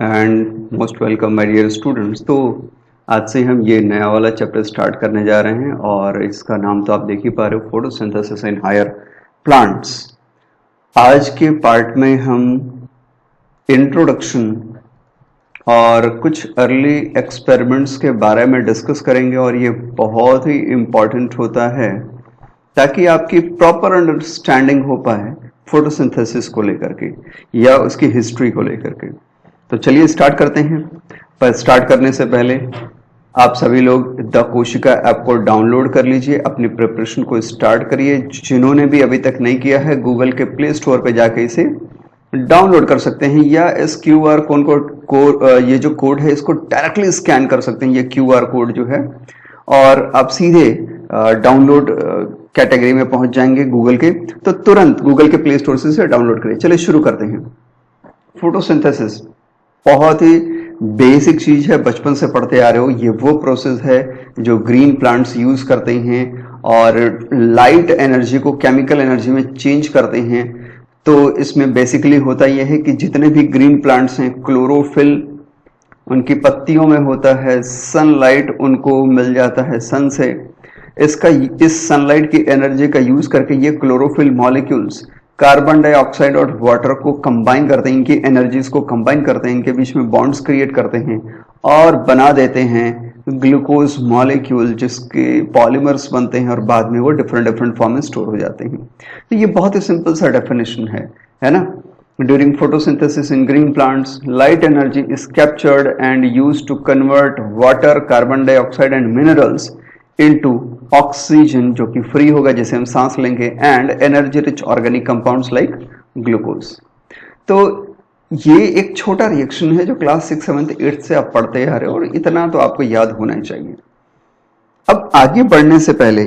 And most welcome my dear students. तो आज से हम ये नया वाला चैप्टर स्टार्ट करने जा रहे हैं और इसका नाम तो आप देख ही पा रहे हो, फोटोसिंथेसिस इन हायर प्लांट्स। आज के पार्ट में हम इंट्रोडक्शन और कुछ अर्ली एक्सपेरिमेंट्स के बारे में डिस्कस करेंगे और ये बहुत ही इम्पॉर्टेंट होता है ताकि आपकी प्रॉपर अंडरस्टैंडिंग हो पाए फोटोसिंथेसिस को लेकर के या उसकी हिस्ट्री को लेकर के। तो चलिए स्टार्ट करते हैं। पर स्टार्ट करने से पहले आप सभी लोग द कोशिका ऐप को डाउनलोड कर लीजिए, अपनी प्रिपरेशन को स्टार्ट करिए। जिन्होंने भी अभी तक नहीं किया है, गूगल के प्ले स्टोर पे जाके इसे डाउनलोड कर सकते हैं या इस क्यूआर कोड ये जो कोड है इसको डायरेक्टली स्कैन कर सकते हैं, ये क्यूआर कोड जो है, और आप सीधे डाउनलोड कैटेगरी में पहुंच जाएंगे गूगल के। तो तुरंत गूगल के प्ले स्टोर से डाउनलोड करिए। चलिए शुरू करते हैं। फोटोसिंथेसिस बहुत ही बेसिक चीज है, बचपन से पढ़ते आ रहे हो। ये वो प्रोसेस है जो ग्रीन प्लांट्स यूज करते हैं और लाइट एनर्जी को केमिकल एनर्जी में चेंज करते हैं। तो इसमें बेसिकली होता यह है कि जितने भी ग्रीन प्लांट्स हैं, क्लोरोफिल उनकी पत्तियों में होता है, सनलाइट उनको मिल जाता है सन से। इस सनलाइट की एनर्जी का यूज करके ये क्लोरोफिल मॉलिक्यूल्स कार्बन डाइऑक्साइड और वाटर को कंबाइन करते हैं, इनकी एनर्जीज को कंबाइन करते हैं, इनके बीच में बॉन्ड्स क्रिएट करते हैं और बना देते हैं ग्लूकोज मॉलिक्यूल, जिसके पॉलीमर्स बनते हैं और बाद में वो डिफरेंट फॉर्म में स्टोर हो जाते हैं। तो ये बहुत ही सिंपल सा डेफिनेशन है ना। During photosynthesis in green plants, light energy is captured and used to convert water, carbon dioxide and minerals into oxygen, जो कि फ्री होगा जिसे हम सांस लेंगे, and energy rich organic compounds like glucose। तो ये एक छोटा रिएक्शन है जो क्लास 6, 7, 8 से आप पढ़ते आ रहे हो और इतना तो आपको याद होना ही चाहिए। अब आगे बढ़ने से पहले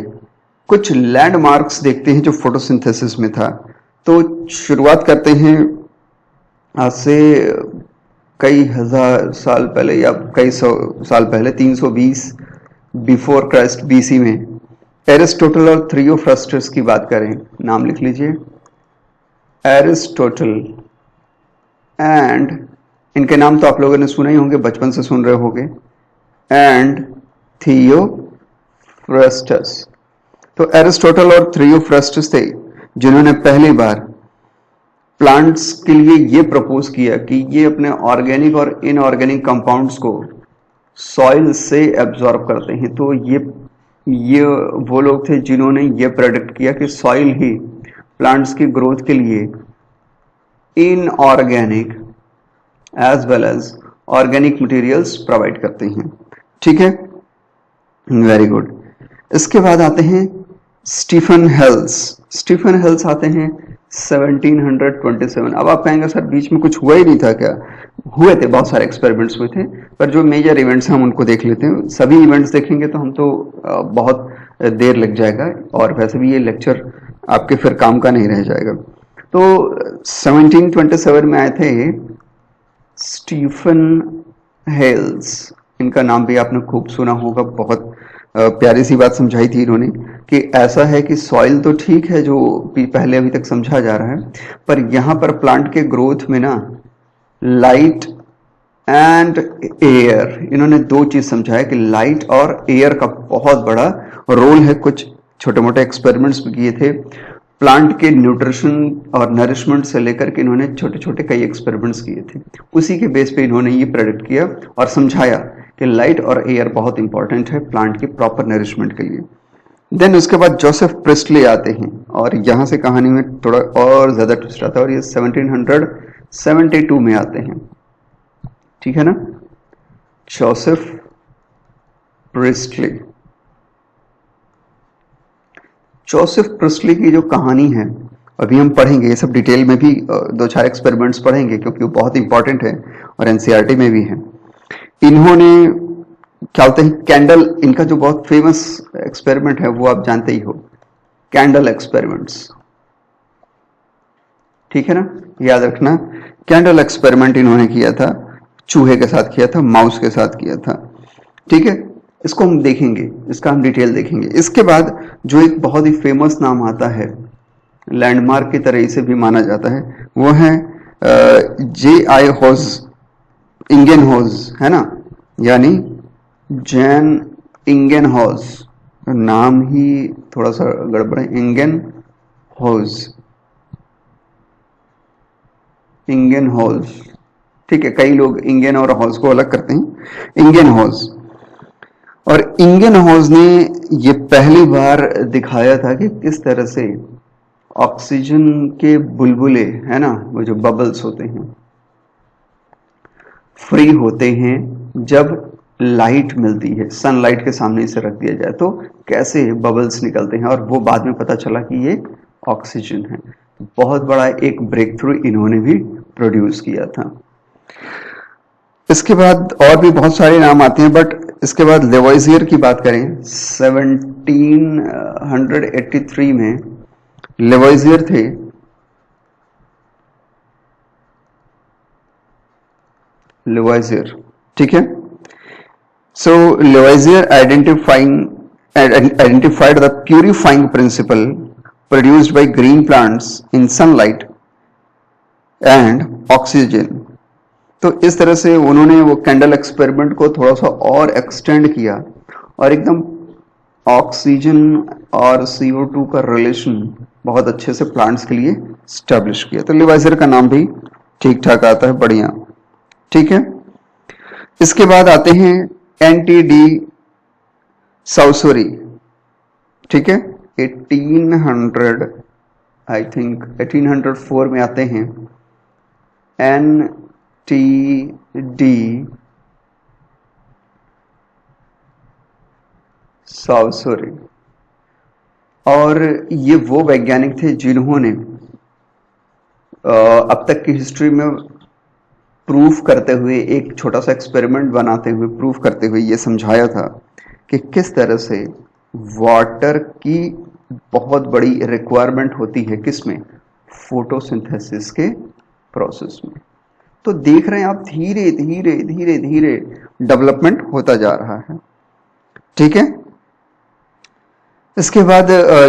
कुछ लैंडमार्क्स देखते हैं जो फोटोसिंथेसिस में था। तो शुरुआत करते हैं आज से कई हजार साल पहले या कई सौ साल पहले, 320 बिफोर क्राइस्ट बीसी में एरिस्टोटल और थियोफ्रस्टस की बात करें। नाम लिख लीजिए, एरिस्टोटल, एंड इनके नाम तो आप लोगों ने सुने ही होंगे, बचपन से सुन रहे होंगे, एंड थियोफ्रस्टस। तो एरिस्टोटल और थियोफ्रस्टस थे जिन्होंने पहली बार प्लांट्स के लिए ये प्रपोज किया कि ये अपने ऑर्गेनिक और इनऑर्गेनिक कंपाउंड्स को सॉइल से एब्जॉर्ब करते हैं। तो ये वो लोग थे जिन्होंने ये प्रेडिक्ट किया कि सॉइल ही प्लांट्स की ग्रोथ के लिए inorganic as well as organic materials provide करते हैं। ठीक है, वेरी गुड। इसके बाद आते हैं स्टीफन हेल्स। स्टीफन हेल्स आते हैं 1727। अब आप कहेंगे सर बीच में कुछ हुआ ही नहीं था क्या? हुए थे, बहुत सारे एक्सपेरिमेंट्स हुए थे, पर जो मेजर इवेंट्स हैं हम उनको देख लेते हैं। सभी इवेंट्स देखेंगे तो हम तो बहुत देर लग जाएगा और वैसे भी ये लेक्चर आपके फिर काम का नहीं रह जाएगा। तो 1727 में आए थे स्टीफन हेल्स। इनका नाम भी आपने खूब सुना होगा। बहुत प्यारी सी बात समझाई थी इन्होंने कि ऐसा है कि सॉइल तो ठीक है जो पहले अभी तक समझा जा रहा है, पर यहाँ पर प्लांट के ग्रोथ में ना लाइट एंड एयर, इन्होंने दो चीज समझाया कि लाइट और एयर का बहुत बड़ा रोल है। कुछ छोटे मोटे एक्सपेरिमेंट्स भी किए थे प्लांट के न्यूट्रिशन और नरिशमेंट से लेकर के, इन्होंने छोटे छोटे कई एक्सपेरिमेंट्स किए थे। उसी के बेस पे इन्होंने ये प्रेडिक्ट किया और समझाया कि लाइट और एयर बहुत इंपॉर्टेंट है प्लांट के प्रॉपर नरिशमेंट के लिए। देन उसके बाद जोसेफ प्रिस्टली आते हैं और यहां से कहानी में थोड़ा और ज्यादा ट्विस्ट आता है और ये 1772 में आते हैं। ठीक है ना, जोसेफ प्रिस्टली। जोसेफ प्रिस्टली की जो कहानी है अभी हम पढ़ेंगे, ये सब डिटेल में भी 2-4 एक्सपेरिमेंट्स पढ़ेंगे क्योंकि वो बहुत इंपॉर्टेंट है और एनसीईआरटी में भी है। इन्होंने क्या बोलते हैं, कैंडल, इनका जो बहुत फेमस एक्सपेरिमेंट है वो आप जानते ही हो, कैंडल एक्सपेरिमेंट्स। ठीक है ना, याद रखना, कैंडल एक्सपेरिमेंट इन्होंने किया था, चूहे के साथ किया था, माउस के साथ किया था। ठीक है, इसको हम देखेंगे, इसका हम डिटेल देखेंगे। इसके बाद जो एक बहुत ही फेमस नाम आता है, लैंडमार्क की तरह इसे भी माना जाता है, वो है J.I. इंगेनहॉज है ना, यानी जैन इंगेनहॉज, नाम ही थोड़ा सा गड़बड़ है, इंगेनहॉज, इंगेनहॉज, ठीक है, कई लोग इंगेन और हॉज को अलग करते हैं, इंगेनहॉज। और इंगेनहॉज ने ये पहली बार दिखाया था कि किस तरह से ऑक्सीजन के बुलबुले है ना, वो जो बबल्स होते हैं, फ्री होते हैं जब लाइट मिलती है, सनलाइट के सामने से रख दिया जाए तो कैसे बबल्स निकलते हैं, और वो बाद में पता चला कि ये ऑक्सीजन है। बहुत बड़ा एक ब्रेक थ्रू इन्होंने भी प्रोड्यूस किया था। इसके बाद और भी बहुत सारे नाम आते हैं, बट इसके बाद लेवोइजियर की बात करें, 1783 में लेवोइजियर थे। लेवोइजियर, ठीक है। सो लेवोइजियर identified the purifying principle produced by green plants in sunlight and oxygen। तो इस तरह से उन्होंने वो कैंडल एक्सपेरिमेंट को थोड़ा सा और एक्सटेंड किया और एकदम ऑक्सीजन और CO2 का रिलेशन बहुत अच्छे से प्लांट्स के लिए स्टैब्लिश किया। तो लेवोइजियर का नाम भी ठीक ठाक आता है, बढ़िया, ठीक है। इसके बाद आते हैं NTD साउसोरी, ठीक है, 1800 आई थिंक 1804 में आते हैं NTD साउसोरी। और ये वो वैज्ञानिक थे जिन्होंने अब तक की हिस्ट्री में प्रूफ करते हुए, एक छोटा सा एक्सपेरिमेंट बनाते हुए, प्रूफ करते हुए ये समझाया था कि किस तरह से वाटर की बहुत बड़ी रिक्वायरमेंट होती है, किसमें, फोटोसिंथेसिस के प्रोसेस में। तो देख रहे हैं आप, धीरे धीरे धीरे धीरे डेवलपमेंट होता जा रहा है, ठीक है। इसके बाद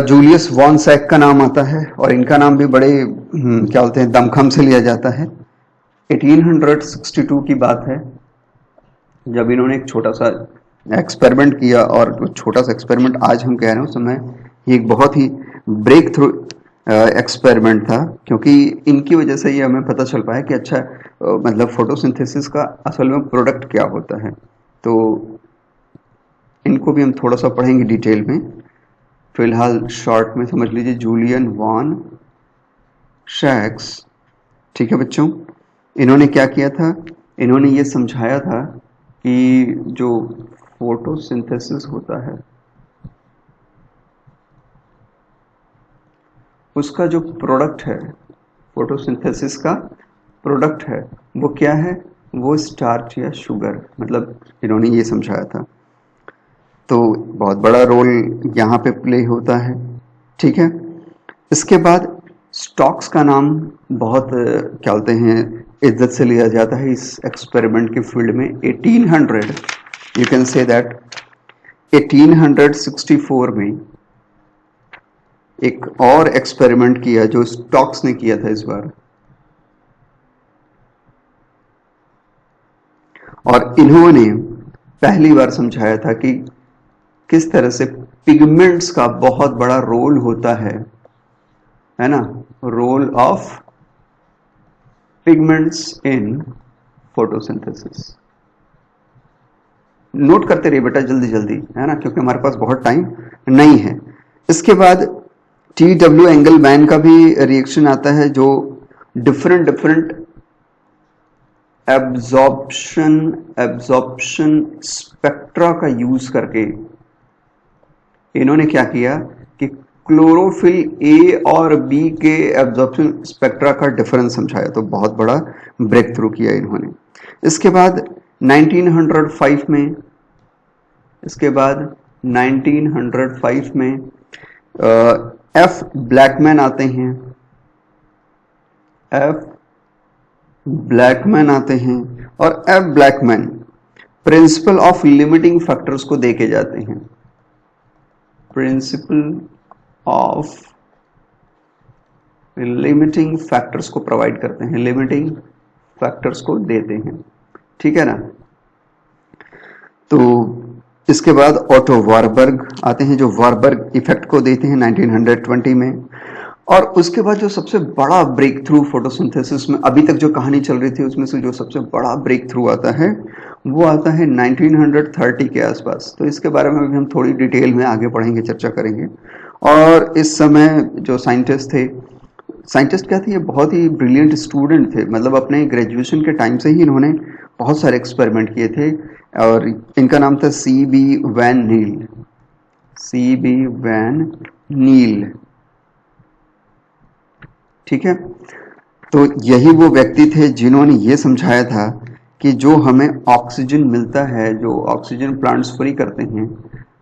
जूलियस वॉन सैक का नाम आता है, और इनका नाम भी बड़े क्या बोलते हैं, दमखम से लिया जाता है। 1862 की बात है जब इन्होंने एक छोटा सा एक्सपेरिमेंट किया, और वो छोटा सा एक्सपेरिमेंट आज हम कह रहे हैं, उस समय ये एक बहुत ही ब्रेक थ्रू एक्सपेरिमेंट था, क्योंकि इनकी वजह से ये हमें पता चल पाया कि अच्छा मतलब फोटोसिंथेसिस का असल में प्रोडक्ट क्या होता है। तो इनको भी हम थोड़ा सा पढ़ेंगे डिटेल में, फिलहाल शॉर्ट में समझ लीजिए जूलियन वॉन सैक्स, ठीक है बच्चों। इन्होंने क्या किया था, इन्होंने ये समझाया था कि जो फोटोसिंथेसिस होता है उसका जो प्रोडक्ट है, फोटोसिंथेसिस का प्रोडक्ट है वो क्या है, वो स्टार्च या शुगर, मतलब इन्होंने ये समझाया था। तो बहुत बड़ा रोल यहाँ पे प्ले होता है, ठीक है। इसके बाद स्टॉक्स का नाम बहुत क्या बोलते हैं, इज्जत से लिया जाता है इस एक्सपेरिमेंट के फील्ड में। 1800 यू कैन से दैट 1864 में एक और एक्सपेरिमेंट किया जो स्टॉक्स ने किया था इस बार, और इन्होंने पहली बार समझाया था कि किस तरह से पिगमेंट्स का बहुत बड़ा रोल होता है ना, role of pigments in photosynthesis. Note करते रहिए बेटा जल्दी जल्दी, है ना, क्योंकि हमारे पास बहुत टाइम नहीं है। इसके बाद TW एंगलमैन का भी रिएक्शन आता है, जो डिफरेंट एब्जॉर्प्शन स्पेक्ट्रा का यूज करके इन्होंने क्या किया कि क्लोरोफिल A और B के एब्जॉर्प्शन स्पेक्ट्रा का डिफरेंस समझाया। तो बहुत बड़ा ब्रेक थ्रू किया इन्होंने। इसके बाद 1905 में, इसके बाद 1905 में F ब्लैकमैन आते हैं, F ब्लैकमैन आते हैं, और F Blackman principle of limiting factors को देके जाते हैं, प्रिंसिपल ऑफ लिमिटिंग फैक्टर्स को प्रोवाइड करते हैं, लिमिटिंग फैक्टर्स को देते हैं। ठीक है ना। तो इसके बाद ऑटो वारबर्ग आते हैं जो वारबर्ग इफेक्ट को देते हैं 1920 में। और उसके बाद जो सबसे बड़ा ब्रेक थ्रू फोटोसिंथेसिस में अभी तक जो कहानी चल रही थी उसमें से जो सबसे बड़ा ब्रेक थ्रू आता है वो आता है 1930 के आसपास। तो इसके बारे में भी हम थोड़ी डिटेल में आगे पढ़ेंगे, चर्चा करेंगे। और इस समय जो साइंटिस्ट थे, साइंटिस्ट क्या थे, ये बहुत ही ब्रिलियंट स्टूडेंट थे, मतलब अपने ग्रेजुएशन के टाइम से ही इन्होंने बहुत सारे एक्सपेरिमेंट किए थे। और इनका नाम था सी बी वैन नील, सी बी वैन नील, ठीक है। तो यही वो व्यक्ति थे जिन्होंने ये समझाया था कि जो हमें ऑक्सीजन मिलता है, जो ऑक्सीजन प्लांट्स फ्री करते हैं,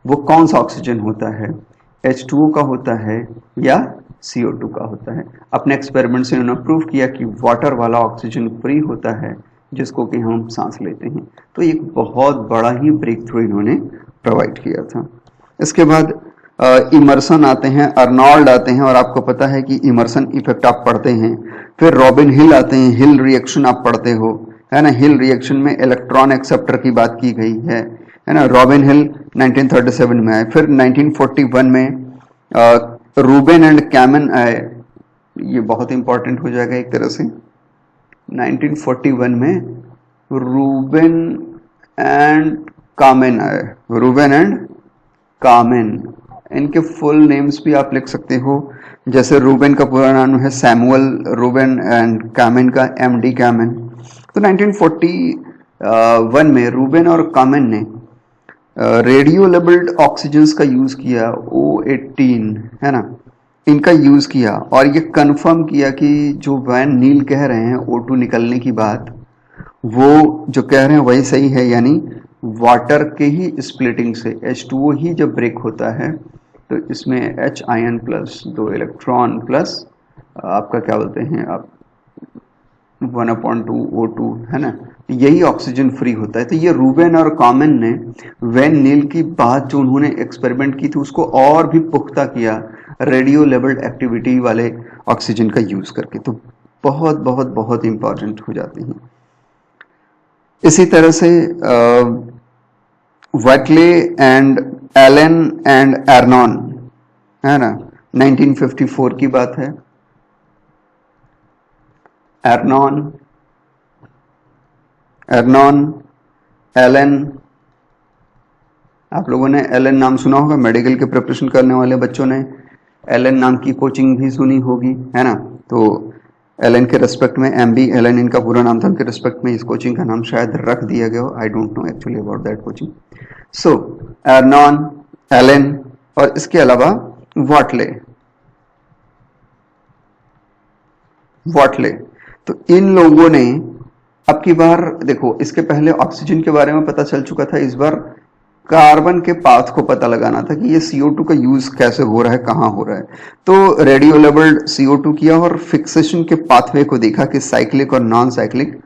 वो कौन सा ऑक्सीजन होता है, H2O का होता है या CO2 का होता है। अपने एक्सपेरिमेंट से उन्होंने प्रूव किया कि वाटर वाला ऑक्सीजन फ्री होता है जिसको कि हम सांस लेते हैं। तो एक बहुत बड़ा ही ब्रेक थ्रू इन्होंने प्रोवाइड किया था। इसके बाद इमर्सन आते हैं, अर्नोल्ड आते हैं, और आपको पता है कि इमर्सन इफेक्ट आप पढ़ते हैं। फिर रॉबिन हिल आते हैं, हिल रिएक्शन आप पढ़ते हो, है ना। हिल रिएक्शन में इलेक्ट्रॉन एक्सेप्टर की बात की गई है ना। रॉबिन हिल 1937 में आए। फिर 1941 में रूबेन एंड कैमन आए, ये बहुत इंपॉर्टेंट हो जाएगा एक तरह से। 1941 में रूबेन एंड कामेन आए, रूबेन एंड कामेन। इनके फुल नेम्स भी आप लिख सकते हो, जैसे रूबेन का पूरा नाम है सैमुअल रूबेन एंड कामेन का MD कामेन। तो 1941 में रूबेन और कामेन ने रेडियो लेबल्ड ऑक्सीजन्स का यूज किया, O18, है ना, इनका यूज किया, और ये कंफर्म किया कि जो वैन नील कह रहे हैं O2 निकलने की बात, वो जो कह रहे हैं वही सही है। यानी वाटर के ही स्प्लिटिंग से H2O ही जब ब्रेक होता है तो इसमें H ion plus 2 electron plus आपका क्या बोलते हैं आप 1/2 O2, है ना, यही ऑक्सीजन फ्री होता है। तो ये रूबेन और कॉमन ने वैन नील की बात जो उन्होंने एक्सपेरिमेंट की थी उसको और भी पुख्ता किया रेडियो लेवल्ड एक्टिविटी वाले ऑक्सीजन का यूज करके। तो बहुत बहुत बहुत इंपॉर्टेंट हो जाती हैं। इसी तरह से वैटले एंड एलन एंड एर्नॉन, है ना, 1954 की बात है। एर्नॉन, एलन, आप लोगों ने एलन नाम सुना होगा, मेडिकल के प्रिपरेशन करने वाले बच्चों ने एलन नाम की कोचिंग भी सुनी होगी, है ना। तो एलन के रेस्पेक्ट में, MB एलन इनका पूरा नाम था, उनके रेस्पेक्ट में इस कोचिंग का नाम शायद रख दिया गया हो, I don't know actually about that coaching. So एर्नॉन, एलन, और इसके अलावा वॉटले। तो इन लोगों ने अब की बार देखो, इसके पहले ऑक्सीजन के बारे में पता चल चुका था, इस बार कार्बन के पाथ को पता लगाना था कि ये CO2 का यूज कैसे हो रहा है, कहाँ हो रहा है। तो रेडियो लेबल्ड CO2 किया और फिक्सेशन के पाथवे को देखा कि साइक्लिक और नॉन साइक्लिक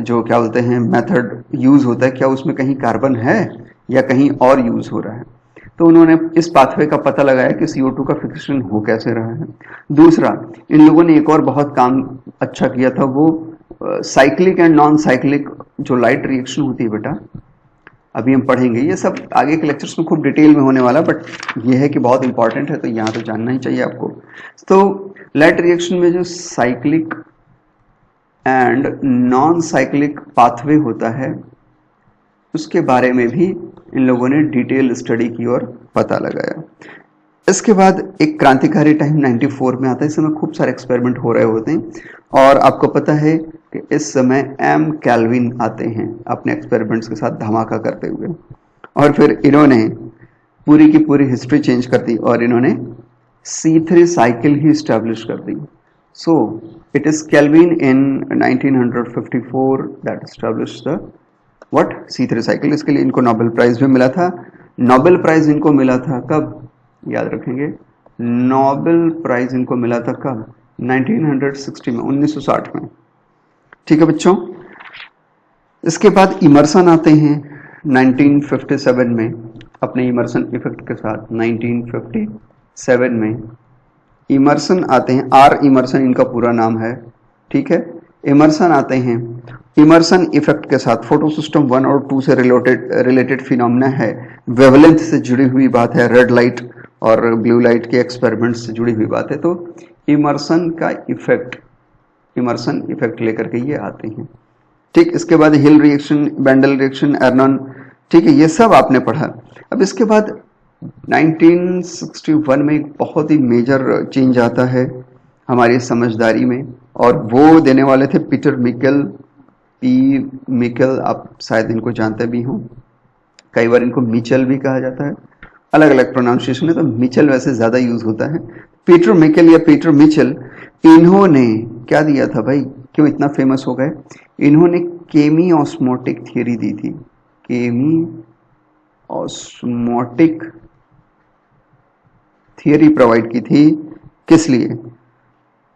जो क्या बोलते हैं मेथड यूज होता है, क्या उसमें कहीं कार्बन है या कहीं और यूज हो रहा है। तो उन्होंने इस पाथवे का पता लगाया कि CO2 का फिक्सेशन हो कैसे रहा है। दूसरा, इन लोगों ने एक और बहुत काम अच्छा किया था, वो साइक्लिक एंड नॉन साइक्लिक जो लाइट रिएक्शन होती है बेटा, अभी हम पढ़ेंगे, ये सब आगे के लेक्चर्स में खूब डिटेल में होने वाला, बट ये है कि बहुत इंपॉर्टेंट है तो यहाँ तो जानना ही चाहिए आपको। तो लाइट रिएक्शन में जो cyclic and non cyclic pathway होता है उसके बारे में भी इन लोगों ने डिटेल स्टडी की और पता लगाया। इसके बाद एक क्रांतिकारी टाइम 94 में आता है। इस समय खूब सारे एक्सपेरिमेंट हो रहे होते हैं और आपको पता है कि इस समय M कैल्विन आते हैं अपने एक्सपेरिमेंट्स के साथ धमाका करते हुए, और फिर इन्होंने पूरी की पूरी हिस्ट्री चेंज कर दी और इन्होंने C3 साइकिल ही स्टैब्लिश कर दी। So it is Calvin in 1954 that establish the what C3 cycle. इसके लिए इनको नोबेल प्राइज भी मिला था। नोबेल प्राइज इनको मिला था कब, याद रखेंगे, नोबेल प्राइज इनको मिला था कब, 1960 में, 1960 में। ठीक है बच्चों। इसके बाद इमर्सन आते हैं 1957 में अपने इमर्सन इफेक्ट के साथ। 1957 में इमर्सन आते हैं, R इमर्सन इनका पूरा नाम है, ठीक है। इमर्सन आते हैं इमर्सन इफेक्ट के साथ फोटो सिस्टम 1 और 2 से रिलेटेड फिनोमेना है, वेवलेंथ से जुड़ी हुई बात है, रेड लाइट और ब्लू लाइट के एक्सपेरिमेंट से जुड़ी हुई बात है। तो इमर्सन इफेक्ट लेकर के ये आते हैं। ठीक, इसके बाद हिल रिएक्शन, बेंडल रिएक्शन, एर्नॉन, ठीक है, ये सब आपने पढ़ा। अब इसके बाद 1961 में एक बहुत ही मेजर चेंज आता है हमारी समझदारी में, और वो देने वाले थे पीटर मिकेल। आप शायद इनको जानते भी हों, कई बार इनको मिचेल भी कहा जाता है, अलग अलग प्रोनाउंसिएशन है, तो मिचेल वैसे ज्यादा यूज होता है। पीटर मिकेल या पीटर मिचेल, इन्होंने क्या दिया था भाई, क्यों इतना फेमस हो गए? इन्होंने केमी ऑस्मोटिक थियरी दी थी। केमी ऑस्मोटिक थियरी प्रोवाइड की थी, किस लिए?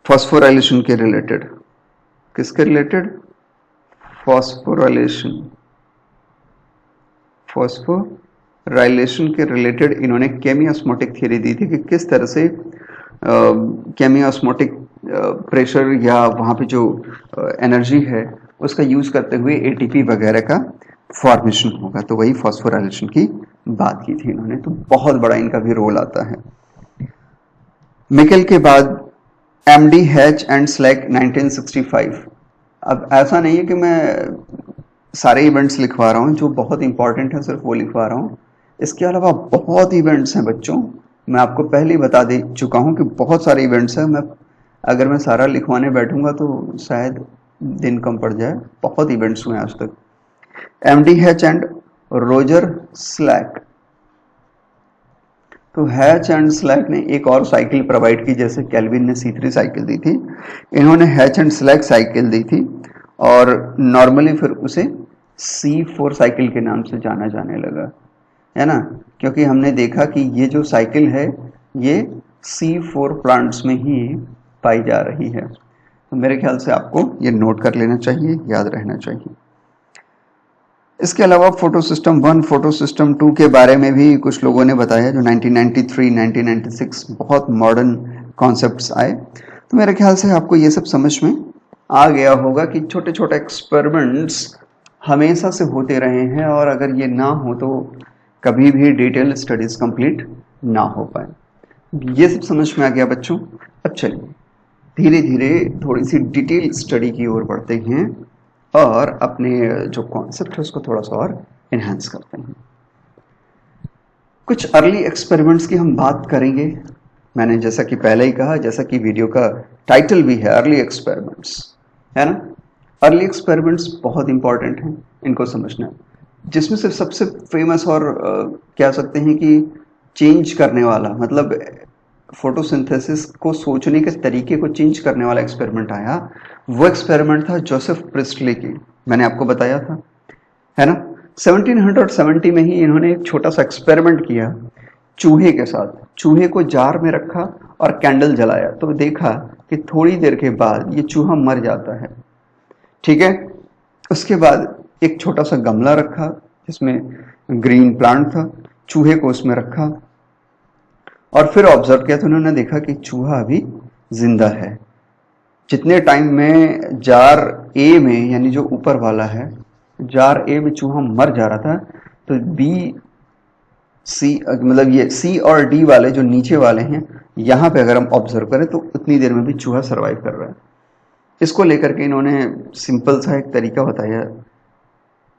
फॉस्फोराइलेशन के रिलेटेड। किसके रिलेटेड? फॉस्फोराइलेशन के रिलेटेड इन्होंने केमी ऑस्मोटिक थियरी दी थी कि किस तरह से केमी ऑस्मोटिक प्रेशर या वहाँ पे जो एनर्जी है उसका यूज करते हुए एटीपी वगैरह का फॉर्मेशन होगा। तो वही फॉस्फोराइलेशन की बात की थी इन्होंने, तो बहुत बड़ा इनका भी रोल आता है। मिकेल के बाद एमडी हैच एंड स्लैक 1965। अब ऐसा नहीं है कि मैं सारे इवेंट्स लिखवा रहा हूँ, जो बहुत इंपॉर्टेंट है सिर्फ वो लिखवा रहा हूँ। इसके अलावा बहुत इवेंट्स हैं बच्चों, मैं आपको पहले ही बता दे चुका हूँ कि बहुत सारे इवेंट्स हैं। अगर मैं सारा लिखवाने बैठूंगा तो शायद दिन कम पड़ जाए, बहुत इवेंट्स हुए आज तक। MD hatch and Roger slack. तो हैच एंड स्लैक ने एक और साइकिल प्रोवाइड की, जैसे केल्विन ने C3 साइकिल दी थी, इन्होंने हैच एंड स्लैक साइकिल दी थी, और नॉर्मली फिर उसे C4 साइकिल के नाम से जाना जाने लगा, है ना, क्योंकि हमने देखा कि ये जो साइकिल है ये C4 प्लांट्स में ही पाई जा रही है। तो मेरे ख्याल से आपको ये नोट कर लेना चाहिए, याद रहना चाहिए। इसके अलावा फोटो सिस्टम 1, फोटो सिस्टम 2 के बारे में भी कुछ लोगों ने बताया, जो 1993, 1996 बहुत मॉडर्न कॉन्सेप्ट्स आए। तो मेरे ख्याल से आपको ये सब समझ में आ गया होगा कि छोटे छोटे एक्सपेरिमेंट्स हमेशा से होते रहे हैं, और अगर ये ना हो तो कभी भी डिटेल स्टडीज कंप्लीट ना हो पाए। ये सब समझ में आ गया बच्चों। अब चलिए धीरे धीरे थोड़ी सी डिटेल स्टडी की ओर बढ़ते हैं और अपने जो कॉन्सेप्ट है उसको थोड़ा सा और एनहांस करते हैं। कुछ अर्ली एक्सपेरिमेंट्स की हम बात करेंगे। मैंने जैसा कि पहले ही कहा, जैसा कि वीडियो का टाइटल भी है, अर्ली एक्सपेरिमेंट्स, है ना। अर्ली एक्सपेरिमेंट्स बहुत इंपॉर्टेंट हैं, इनको समझना, जिसमें से सबसे फेमस और कह सकते हैं कि चेंज करने वाला, मतलब फोटोसिंथेसिस को सोचने के तरीके को चेंज करने वाला एक्सपेरिमेंट आया, वो एक्सपेरिमेंट था जोसेफ प्रिस्टले की। मैंने आपको बताया था, है ना। 1770 में ही इन्होंने एक छोटा सा एक्सपेरिमेंट किया चूहे के साथ। चूहे को जार में रखा और कैंडल जलाया, तो देखा कि थोड़ी देर के बाद ये चूहा मर जाता है, ठीक है। उसके बाद एक छोटा सा गमला रखा जिसमें ग्रीन प्लांट था, चूहे को उसमें रखा और फिर ऑब्जर्व किया, तो उन्होंने देखा कि चूहा अभी जिंदा है। जितने टाइम में जार ए में, यानी जो ऊपर वाला है, जार ए में चूहा मर जा रहा था, तो बी सी, मतलब ये सी और डी वाले जो नीचे वाले हैं, यहाँ पे अगर हम ऑब्जर्व करें तो उतनी देर में भी चूहा सरवाइव कर रहा है। इसको लेकर के इन्होंने सिंपल सा एक तरीका बताया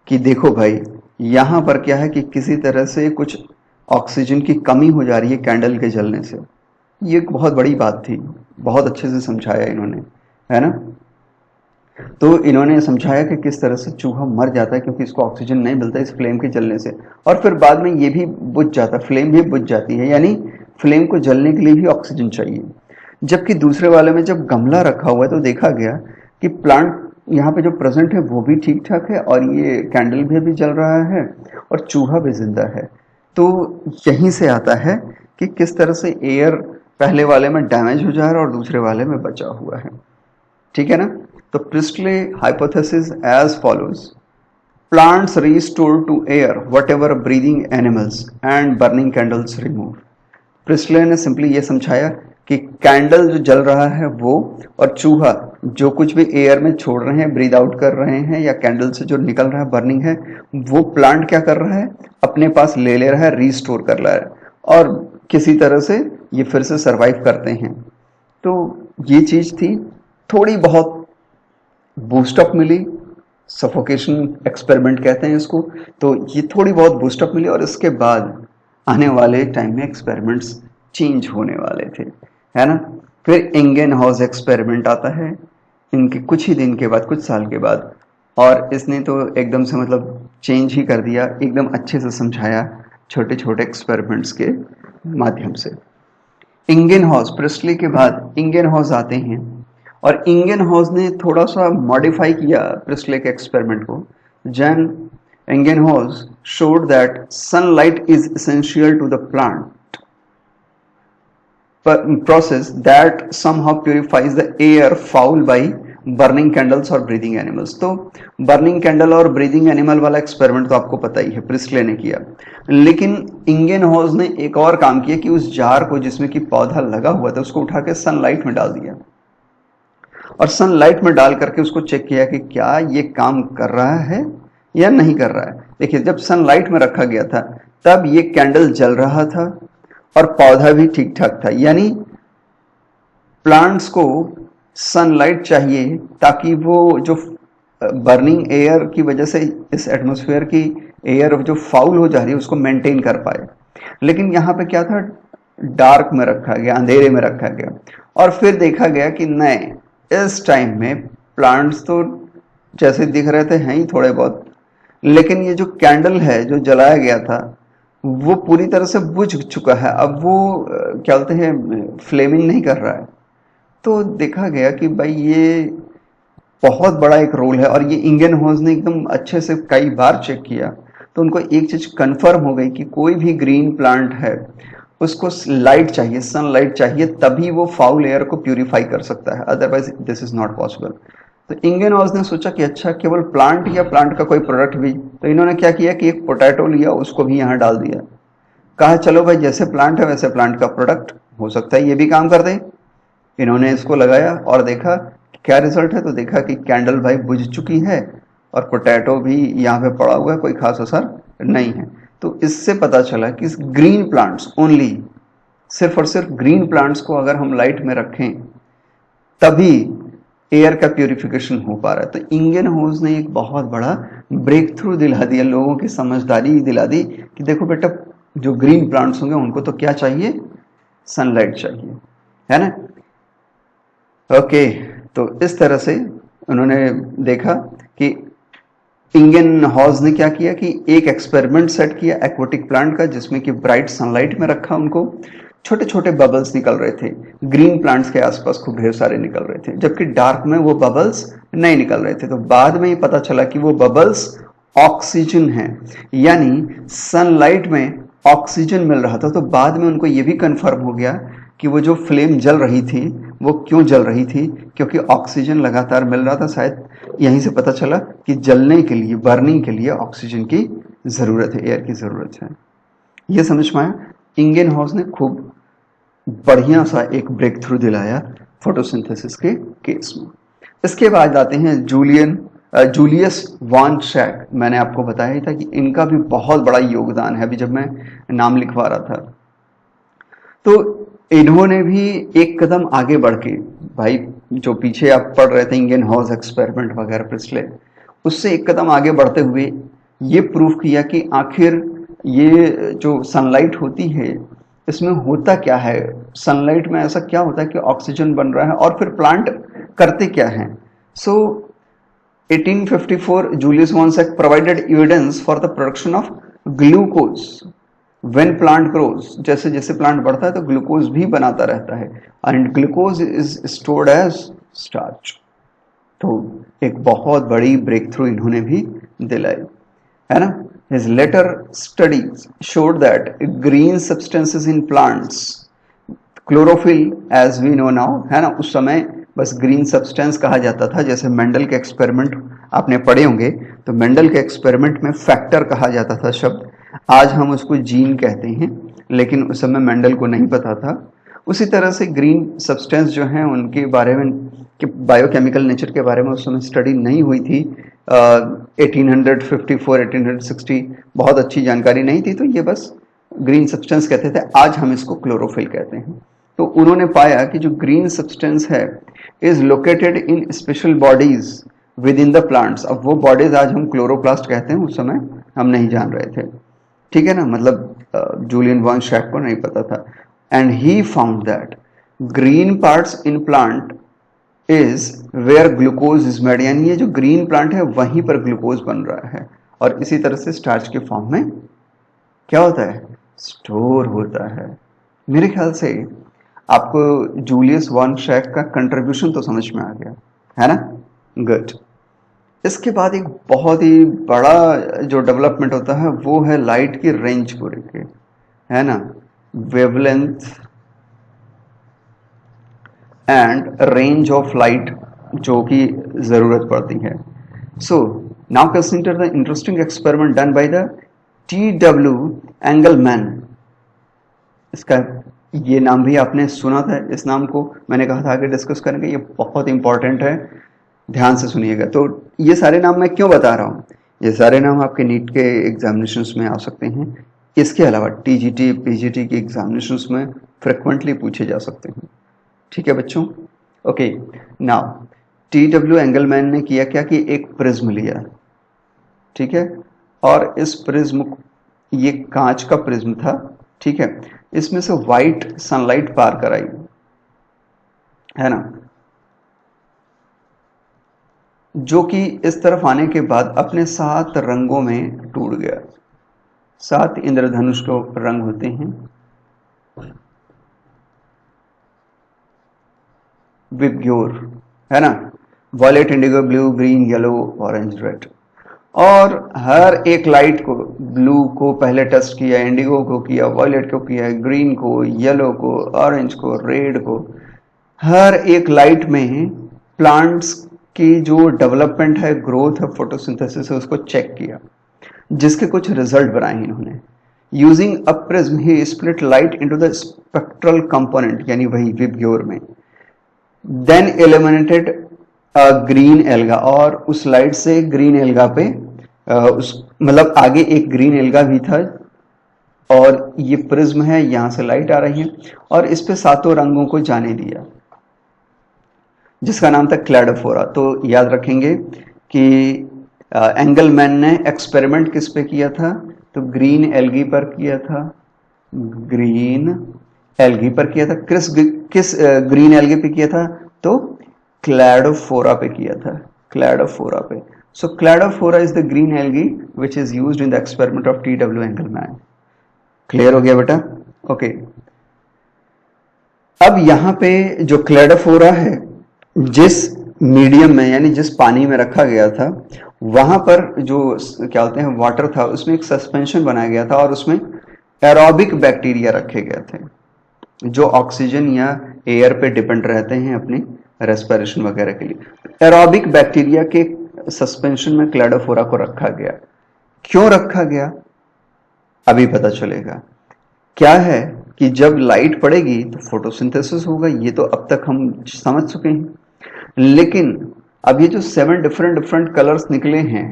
कि देखो भाई, यहाँ पर क्या है कि किसी तरह से कुछ ऑक्सीजन की कमी हो जा रही है कैंडल के जलने से। ये एक बहुत बड़ी बात थी, बहुत अच्छे से समझाया इन्होंने, है ना। तो इन्होंने समझाया कि किस तरह से चूहा मर जाता है क्योंकि इसको ऑक्सीजन नहीं मिलता इस फ्लेम के जलने से, और फिर बाद में ये भी बुझ जाता, फ्लेम भी बुझ जाती है, यानी फ्लेम को जलने के लिए भी ऑक्सीजन चाहिए। जबकि दूसरे वाले में जब गमला रखा हुआ है तो देखा गया कि प्लांट यहाँ पे जो प्रेजेंट है वो भी ठीक ठाक है, और ये कैंडल भी अभी जल रहा है और चूहा भी जिंदा है। तो यहीं से आता है कि किस तरह से एयर पहले वाले में डैमेज हो जा रहा है और दूसरे वाले में बचा हुआ है, ठीक है ना। तो Priestley hypothesis as follows: plants restore to air whatever breathing animals and burning candles remove. Priestley ने सिंपली ये समझाया कि कैंडल जो जल रहा है वो और चूहा, जो कुछ भी एयर में छोड़ रहे हैं, ब्रीद आउट कर रहे हैं, या कैंडल से जो निकल रहा है बर्निंग है, वो प्लांट क्या कर रहा है, अपने पास ले रहा है, रीस्टोर कर रहा है, और किसी तरह से ये फिर से सरवाइव करते हैं। तो ये चीज थी, थोड़ी बहुत बूस्टअप मिली, सफोकेशन एक्सपेरिमेंट कहते हैं इसको। तो ये थोड़ी बहुत बूस्टअप मिली, और इसके बाद आने वाले टाइम में एक्सपेरिमेंट्स चेंज होने वाले थे, है ना। फिर इंगेनहॉज एक्सपेरिमेंट आता है इनके कुछ ही दिन के बाद, कुछ साल के बाद, और इसने तो एकदम से मतलब चेंज ही कर दिया, एकदम अच्छे से समझाया छोटे छोटे एक्सपेरिमेंट्स के माध्यम से। इंगेनहॉज, प्रिस्टली के बाद इंगेनहॉज आते हैं, और इंगेनहॉज ने थोड़ा सा मॉडिफाई किया प्रिस्टले के एक्सपेरिमेंट को। Jan Ingenhousz showed that sunlight is essential to the plant process that somehow purifies the air foul by burning candles और breathing animals। तो burning candle और breathing animal वाला एक्सपेरिमेंट तो आपको पता ही है, प्रिस्टले ने किया। लेकिन इंगेनहॉज ने एक और काम किया कि उस जार को जिसमें कि पौधा लगा हुआ था उसको उठा के सनलाइट में डाल दिया, और सनलाइट में डाल करके उसको चेक किया कि क्या ये काम कर रहा है या नहीं कर रहा है। देखिए, जब सनलाइट में रखा गया था तब ये कैंडल जल रहा था और पौधा भी ठीक ठाक था, यानी प्लांट्स को सनलाइट चाहिए ताकि वो जो बर्निंग एयर की वजह से इस एटमॉस्फेयर की एयर जो फाउल हो जा रही है उसको मेंटेन कर पाए। लेकिन यहाँ पे क्या था, डार्क में रखा गया, अंधेरे में रखा गया, और फिर देखा गया कि नहीं, इस टाइम में प्लांट्स तो जैसे दिख रहे थे हैं ही थोड़े बहुत, लेकिन ये जो कैंडल है जो जलाया गया था वो पूरी तरह से बुझ चुका है, अब वो क्या बोलते हैं, फ्लेमिंग नहीं कर रहा है। तो देखा गया कि भाई ये बहुत बड़ा एक रोल है, और ये इंगेनहॉज ने एकदम अच्छे से कई बार चेक किया, तो उनको एक चीज कंफर्म हो गई कि कोई भी ग्रीन प्लांट है उसको लाइट चाहिए, सनलाइट चाहिए, तभी वो फाउल एयर को प्यूरिफाई कर सकता है, otherwise this is not possible. तो इंगेनहॉज ने सोचा कि अच्छा, केवल प्लांट या प्लांट का कोई प्रोडक्ट भी, तो इन्होंने क्या किया कि एक पोटैटो लिया, उसको भी यहाँ डाल दिया, कहा चलो भाई जैसे प्लांट है वैसे प्लांट का प्रोडक्ट हो सकता है ये भी काम कर दे। इन्होंने इसको लगाया और देखा क्या रिजल्ट है, तो देखा कि कैंडल भाई बुझ चुकी है और पोटैटो भी यहाँ पे पड़ा हुआ है, कोई खास असर नहीं है। तो इससे पता चला कि ग्रीन प्लांट्स ओनली, सिर्फ और सिर्फ ग्रीन प्लांट्स को अगर हम लाइट में रखें तभी एयर का प्यूरिफिकेशन हो पा रहा है। तो इंगेनहॉज ने एक बहुत बड़ा ब्रेक थ्रू दिला दिया, लोगों की समझदारी दिला दी कि देखो बेटा, जो ग्रीन प्लांट्स होंगे उनको तो क्या चाहिए, सनलाइट चाहिए, है ना। ओके, तो इस तरह से उन्होंने देखा कि इंगेनहॉज ने क्या किया कि एक एक्सपेरिमेंट सेट किया एक्वाटिक प्लांट का, जिसमें कि ब्राइट सनलाइट में रखा उनको, छोटे छोटे बबल्स निकल रहे थे, ग्रीन प्लांट्स के आसपास खूब ढेर सारे निकल रहे थे, जबकि डार्क में वो बबल्स नहीं निकल रहे थे। तो बाद में ये पता चला कि वो बबल्स ऑक्सीजन है, यानी सनलाइट में ऑक्सीजन मिल रहा था। तो बाद में उनको ये भी कंफर्म हो गया कि वो जो फ्लेम जल रही थी वो क्यों जल रही थी, क्योंकि ऑक्सीजन लगातार मिल रहा था। शायद यहीं से पता चला कि जलने के लिए, बर्निंग के लिए ऑक्सीजन की जरूरत है, एयर की जरूरत है। ये समझ में आया। इंगेनहॉज ने खूब बढ़िया सा एक ब्रेक थ्रू दिलाया फोटोसिंथेसिस के केस में। इसके बाद आते हैं जूलियस वॉन शैक। मैंने आपको बताया ही था कि इनका भी बहुत बड़ा योगदान है, अभी जब मैं नाम लिखवा रहा था। तो इन्होंने भी एक कदम आगे बढ़ के, भाई जो पीछे आप पढ़ रहे थे इंगेनहॉज एक्सपेरिमेंट वगैरह पिछले, उससे एक कदम आगे बढ़ते हुए ये प्रूफ किया कि आखिर ये जो सनलाइट होती है इसमें होता क्या है, सनलाइट में ऐसा क्या होता है कि ऑक्सीजन बन रहा है, और फिर प्लांट करते क्या हैं। So 1854 Julius von Sachs provided evidence for the production of glucose when plant grows. जैसे जैसे प्लांट बढ़ता है तो ग्लूकोज भी बनाता रहता है, and glucose is stored as starch. तो एक बहुत बड़ी ब्रेक थ्रू इन्होंने भी दिलाई, है ना। His later studies showed that green substances in plants, chlorophyll as we know now, है ना, उस समय बस ग्रीन सब्सटेंस कहा जाता था। जैसे मेंडल के एक्सपेरिमेंट आपने पढ़े होंगे, तो मेंडल के एक्सपेरिमेंट में फैक्टर कहा जाता था शब्द, आज हम उसको जीन कहते हैं, लेकिन उस समय मेंडल को नहीं पता था। उसी तरह से ग्रीन सब्सटेंस जो हैं उनके बारे में कि बायोकेमिकल नेचर के बारे में उस समय स्टडी नहीं हुई थी, 1854 1860 बहुत अच्छी जानकारी नहीं थी, तो ये बस ग्रीन सब्सटेंस कहते थे। आज हम इसको क्लोरोफिल कहते हैं। तो उन्होंने पाया कि जो ग्रीन सब्सटेंस है is located in special bodies with in the plants. अब वो बॉडीज आज हम क्लोरोप्लास्ट कहते हैं, उस समय हम नहीं जान रहे थे, ठीक है ना, मतलब जूलियन वॉन शैक को नहीं पता था। And he found that green parts in plant is where glucose is made, यानी ये जो ग्रीन प्लांट है वहीं पर ग्लूकोज बन रहा है, और इसी तरह से स्टार्च के फॉर्म में क्या होता है, स्टोर होता है। मेरे ख्याल से आपको जूलियस वॉन शैक का कंट्रीब्यूशन तो समझ में आ गया है ना, गुड। इसके बाद एक बहुत ही बड़ा जो डेवलपमेंट होता है वो है लाइट की रेंज को लेके, है ना, wavelength and range of light जो कि जरूरत पड़ती है। So now consider the interesting experiment done by the T.W. Engelmann. इसका ये नाम भी आपने सुना था, इस नाम को मैंने कहा था आगे डिस्कस करेंगे, ये बहुत इंपॉर्टेंट है, ध्यान से सुनिएगा। तो ये सारे नाम मैं क्यों बता रहा हूँ, ये सारे नाम आपके नीट के एग्जामिनेशंस में आ सकते हैं, इसके अलावा टीजीटी पीजीटी के एग्जामिनेशंस में फ्रिक्वेंटली पूछे जा सकते हैं, ठीक है बच्चों। Okay, now T.W. एंगलमैन ने किया क्या कि एक प्रिज्म लिया, ठीक है, और इस प्रिज्म, ये कांच का प्रिज्म था, ठीक है, इसमें से व्हाइट सनलाइट पार कराई, है ना, जो कि इस तरफ आने के बाद अपने 7 रंगों में टूट गया। 7 इंद्रधनुष के रंग होते हैं, विबग्योर, है ना, violet, indigo, blue, green, yellow, orange, red. और हर एक लाइट को, ब्लू को पहले टेस्ट किया, इंडिगो को किया, वॉयलेट को किया, ग्रीन को, येलो को, ऑरेंज को, रेड को, हर एक लाइट में प्लांट्स की जो डेवलपमेंट है, ग्रोथ है, फोटोसिंथेसिस है, उसको चेक किया, जिसके कुछ रिजल्ट बनाए इन्होंने। Using a prism he split light into the spectral component, यानी वही विबग्योर में, देन एलिमिनेटेड ग्रीन एल्गा, और उस लाइट से ग्रीन एल्गा पे उस मतलब आगे एक ग्रीन एल्गा भी था, और ये प्रिज्म है, यहां से लाइट आ रही है, और इस पे 7 रंगों को जाने दिया, जिसका नाम था क्लैडोफोरा। तो याद रखेंगे कि एंगलमैन ने एक्सपेरिमेंट किस पे किया था, तो ग्रीन एल्गी पर किया था, ग्रीन एल्गी पर किया था। किस ग्रीन एल्गी पे किया था, तो क्लैडोफोरा पे किया था, क्लैडोफोरा पे। So Cladophora is the green algae which is used in the experiment of T.W. Engelmann. Clear हो गया बेटा, ओके। अब यहां पे जो क्लैडोफोरा है, जिस मीडियम में यानी जिस पानी में रखा गया था, वहां पर जो क्या होते हैं वाटर था, उसमें एक सस्पेंशन बनाया गया था, और उसमें एरोबिक बैक्टीरिया रखे गए थे, जो ऑक्सीजन या एयर पे डिपेंड रहते हैं अपनी रेस्पिरेशन वगैरह के लिए। एरोबिक बैक्टीरिया के सस्पेंशन में क्लैडोफोरा को रखा गया। क्यों रखा गया अभी पता चलेगा। क्या है कि जब लाइट पड़ेगी तो फोटोसिंथेसिस होगा, ये तो अब तक हम समझ चुके हैं, लेकिन अब ये जो 7 डिफरेंट कलर्स निकले हैं,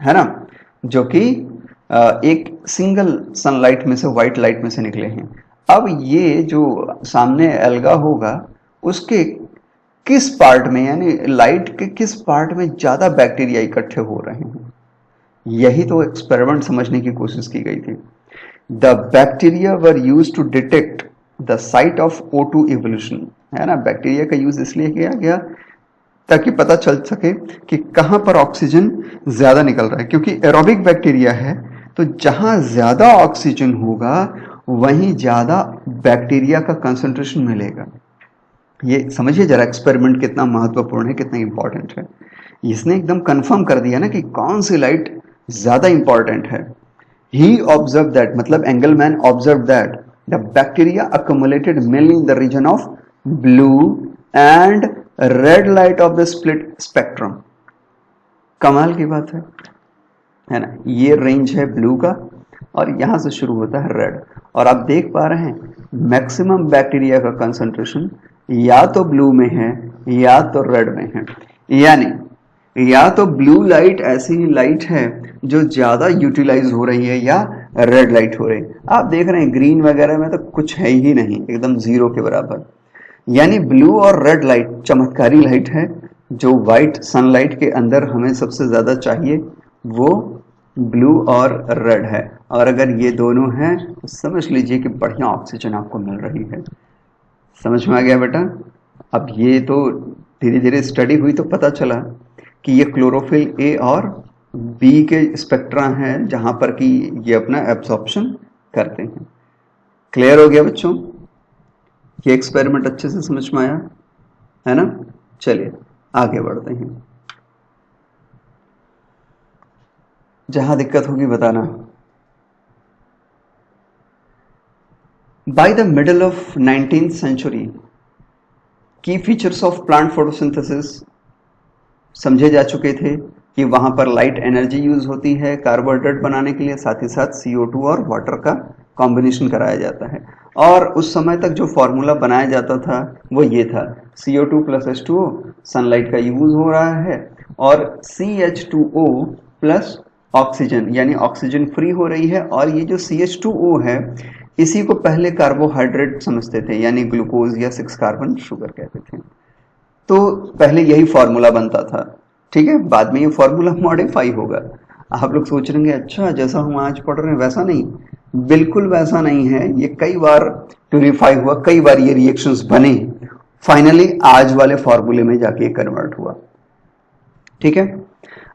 है ना, जो कि एक सिंगल सनलाइट में से, व्हाइट लाइट में से निकले हैं। अब ये जो सामने एल्गा होगा, उसके किस पार्ट में, यानी लाइट के किस पार्ट में ज्यादा बैक्टीरिया इकट्ठे हो रहे हैं, यही तो एक्सपेरिमेंट समझने की कोशिश की गई थी। The bacteria were used to detect the site of O2 evolution, है ना, बैक्टीरिया का यूज इसलिए किया गया ताकि पता चल सके कि कहां पर ऑक्सीजन ज्यादा निकल रहा है, क्योंकि एरोबिक बैक्टीरिया है, तो जहां ज्यादा ऑक्सीजन होगा वहीं ज्यादा बैक्टीरिया का कंसंट्रेशन मिलेगा। ये समझिए जरा एक्सपेरिमेंट कितना महत्वपूर्ण है, कितना इंपॉर्टेंट है। इसने एकदम कंफर्म कर दिया ना कि कौन सी लाइट ज्यादा इंपॉर्टेंट है। ही ऑब्जर्व दैट, मतलब Engelmann observe that the bacteria accumulated mainly in the region of blue and red light of the split spectrum. कमाल की बात है ना। ये रेंज है ब्लू का, और यहां से शुरू होता है रेड, और आप देख पा रहे हैं मैक्सिमम बैक्टीरिया का कंसंट्रेशन या तो ब्लू में है या तो रेड में है। यानी या तो ब्लू लाइट ऐसी लाइट है जो ज्यादा यूटिलाइज हो रही है या रेड लाइट हो रही है। आप देख रहे हैं ग्रीन वगैरह में तो कुछ है ही नहीं, एकदम जीरो के बराबर। यानी ब्लू और रेड लाइट चमत्कारी लाइट है जो व्हाइट सनलाइट के अंदर हमें सबसे ज्यादा चाहिए, वो ब्लू और रेड है। और अगर ये दोनों हैं तो समझ लीजिए कि बढ़िया ऑक्सीजन आपको मिल रही है। समझ में आ गया बेटा? अब ये तो धीरे धीरे स्टडी हुई तो पता चला कि ये क्लोरोफिल ए और बी के स्पेक्ट्रा हैं जहां पर कि ये अपना एब्सॉर्प्शन करते हैं। क्लियर हो गया बच्चों? ये एक्सपेरिमेंट अच्छे से समझ में आया है ना? चलिए आगे बढ़ते हैं। जहां दिक्कत होगी बताना। By the middle of 19th century की फीचर्स ऑफ प्लांट फोटोसिंथेसिस समझे जा चुके थे कि वहां पर लाइट एनर्जी यूज होती है कार्बोहाइड्रेट बनाने के लिए, साथ ही साथ CO2 और वाटर का कॉम्बिनेशन कराया जाता है। और उस समय तक जो फॉर्मूला बनाया जाता था वो ये था, CO2 प्लस H2O, सनलाइट का यूज हो रहा है, और CH2O प्लस ऑक्सीजन, यानी ऑक्सीजन फ्री हो रही है। और ये जो CH2O है इसी को पहले कार्बोहाइड्रेट समझते थे, यानी ग्लूकोज या 6 कार्बन शुगर कहते थे। तो पहले यही फॉर्मूला बनता था, ठीक है। बाद में ये फॉर्मूला मॉडिफाई होगा। आप लोग सोच रहे हैं अच्छा जैसा हम आज पढ़ रहे हैं वैसा नहीं, बिल्कुल वैसा नहीं है। ये कई बार प्यूरिफाई हुआ, कई बार ये रिएक्शंस बने, फाइनली आज वाले फॉर्मूले में जाके कन्वर्ट हुआ, ठीक है।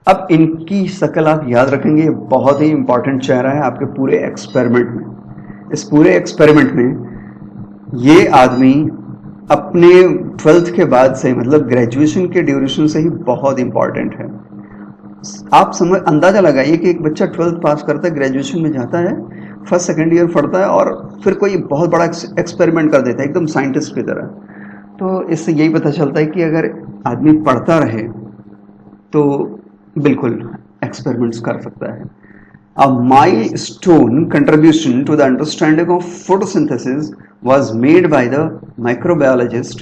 अब इनकी शक्ल आप याद रखेंगे, बहुत ही इंपॉर्टेंट चेहरा है आपके पूरे एक्सपेरिमेंट में। इस पूरे एक्सपेरिमेंट में ये आदमी अपने 12th के बाद से, मतलब ग्रेजुएशन के ड्यूरेशन से ही बहुत इंपॉर्टेंट है। आप समझ अंदाजा लगाइए कि एक बच्चा 12th पास करता है, ग्रेजुएशन में जाता है, फर्स्ट सेकेंड ईयर पढ़ता है और फिर कोई बहुत बड़ा एक्सपेरिमेंट कर देता है एकदम साइंटिस्ट की तरह। तो इससे यही पता चलता है कि अगर आदमी पढ़ता रहे तो बिल्कुल एक्सपेरिमेंट्स कर सकता है। A milestone contribution to the understanding of photosynthesis was made by the microbiologist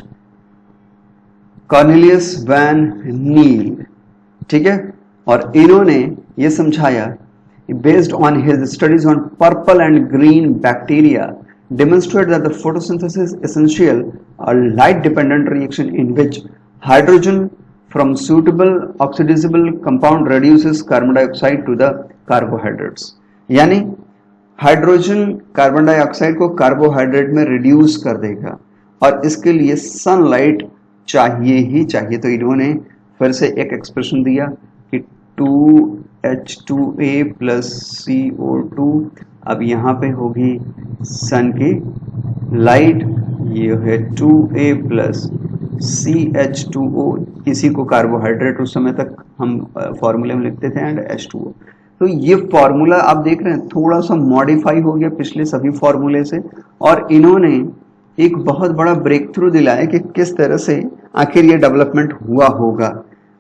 Cornelius van Niel, ठीक है। और इन्होंने ये समझाया, based on his studies on purple and green bacteria, demonstrate that the photosynthesis is essential a light dependent reaction in which hydrogen from suitable oxidizable compound reduces carbon dioxide to the carbohydrates। यानी hydrogen carbon dioxide को carbohydrate में reduce कर देगा, और इसके लिए sunlight चाहिए ही चाहिए। तो इन्होंने फिर से एक एक्सप्रेशन दिया कि 2H2A प्लस CO2, अब यहाँ पे होगी सन की लाइट, ये है 2A प्लस CH2O, इसी को कार्बोहाइड्रेट उस समय तक हम फॉर्मूले में लिखते थे, एंड H2O। तो ये फॉर्मूला आप देख रहे हैं थोड़ा सा मॉडिफाई हो गया पिछले सभी फॉर्मूले से, और इन्होंने एक बहुत बड़ा ब्रेक थ्रू दिलाया कि किस तरह से आखिर ये डेवलपमेंट हुआ होगा।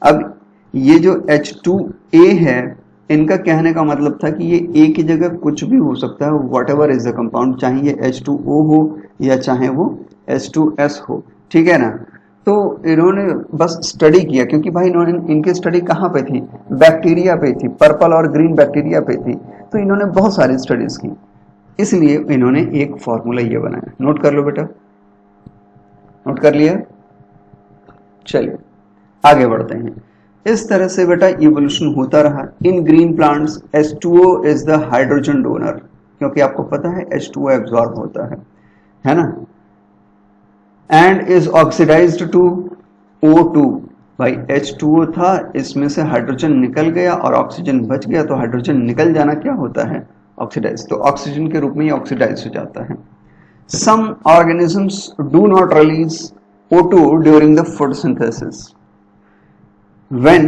अब ये जो H2A है, इनका कहने का मतलब था कि ये A की जगह कुछ भी हो सकता है, what ever is the compound, चाहे ये H2O हो या चाहे वो H2S हो, ठीक है ना। तो इन्होंने बस स्टडी किया, क्योंकि भाई इन्होंने इनकी स्टडी कहाँ पे थी, बैक्टीरिया पे थी, पर्पल और ग्रीन बैक्टीरिया पे थी। तो इन्होंने बहुत सारी स्टडीज की, इसलिए इन्होंने एक फॉर्मूला ये बनाया। नोट कर लो बेटा, नोट कर लिया। चलिए आगे बढ़ते हैं। इस तरह से बेटा इवोल्यूशन होता रहा। इन green plants H2O is the hydrogen donor, क्योंकि आपको पता है H2O एब्जॉर्ब होता है ना, and is oxidised to O2। भाई H2O था, इसमें से हाइड्रोजन निकल गया और ऑक्सीजन बच गया, तो हाइड्रोजन निकल जाना क्या होता है, ऑक्सीडाइज। तो ऑक्सीजन के रूप में ही ऑक्सीडाइज हो जाता है। Some organisms do not release O2 during the photosynthesis. When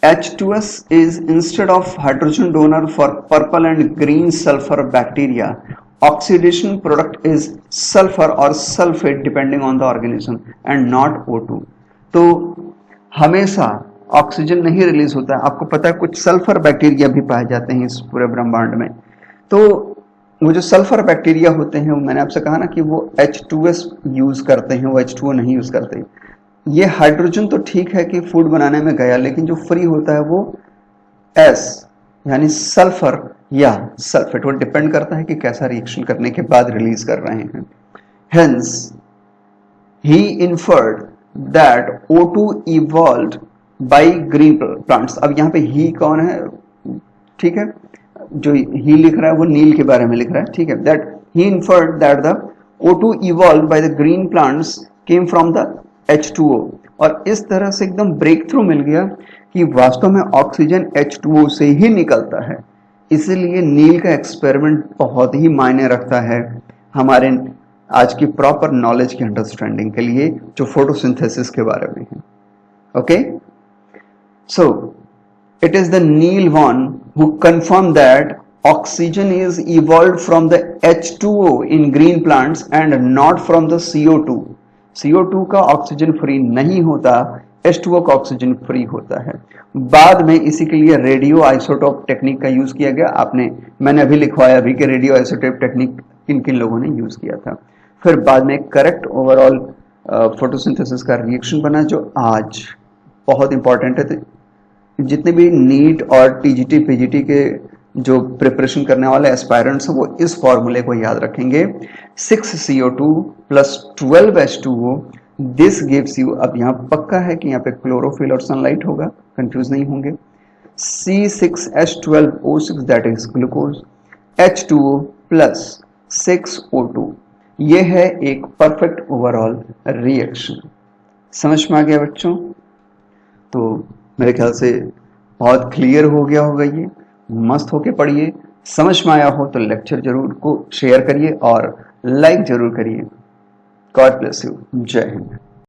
H2S is instead of hydrogen donor for purple and green sulfur bacteria, oxidation product is sulfur or sulfate depending on the organism and not O2। तो हमेशा oxygen नहीं release होता है। आपको पता है कुछ sulphur bacteria भी पाए जाते हैं इस पूरे ब्रह्मांड में। तो वो जो सल्फर बैक्टीरिया होते हैं, मैंने आपसे कहा ना कि वो H2S यूज करते हैं, वो H2O नहीं यूज करते। ये हाइड्रोजन तो ठीक है कि फूड बनाने में गया, लेकिन जो फ्री होता है वो S यानी सल्फर या सल्फेट, वो डिपेंड करता है कि कैसा रिएक्शन करने के बाद रिलीज कर रहे हैं। Hence he inferred that O2 evolved by green plants। अब यहाँ पे he कौन है, ठीक है, जो he लिख रहा है वो नील के बारे में लिख रहा है, ठीक है। that he inferred that the O2 evolved by the green plants came from the H2O। और इस तरह से एकदम ब्रेक थ्रू मिल गया कि वास्तव में ऑक्सीजन H2O से ही निकलता है। इसीलिए नील का एक्सपेरिमेंट बहुत ही मायने रखता है हमारे आज की प्रॉपर नॉलेज की अंडरस्टैंडिंग के लिए, जो फोटोसिंथेसिस के बारे में है। Okay, so it is the Niel one who confirm that oxygen is evolved from the H2O in green plants and not from the CO2। CO2 का ऑक्सीजन फ्री नहीं होता, H2O का ऑक्सीजन फ्री होता है। बाद में इसी के लिए रेडियो आइसोटोप टेक्निक का यूज किया गया। मैंने अभी लिखवाया अभी कि रेडियो आइसोटोप टेक्निक किन किन लोगों ने यूज किया था। फिर बाद में करेक्ट ओवरऑल फोटोसिंथेसिस का रिएक्शन बना, जो आज बहुत इंपॉर्टेंट है। तो जितने भी नीट और टीजीटी पीजीटी के जो प्रिपरेशन करने वाले एस्पायरेंट्स हैं, वो इस फॉर्मूले को याद रखेंगे, 6CO2 + 12H2O, this gives you. अब यहाँ पक्का है कि यहाँ पे क्लोरोफिल और सनलाइट होगा, कंफ्यूज नहीं होंगे। C6H12O6 that is glucose, H2O + 6O2, ये है एक परफेक्ट ओवरऑल रिएक्शन। समझ में आ गया बच्चों? तो मेरे ख्याल से बहुत क्लियर हो गया होगा, ये मस्त होके पढ़िए। समझ में आया हो तो लेक्चर जरूर को शेयर करिए और लाइक जरूर करिए। God bless you. जय हिंद।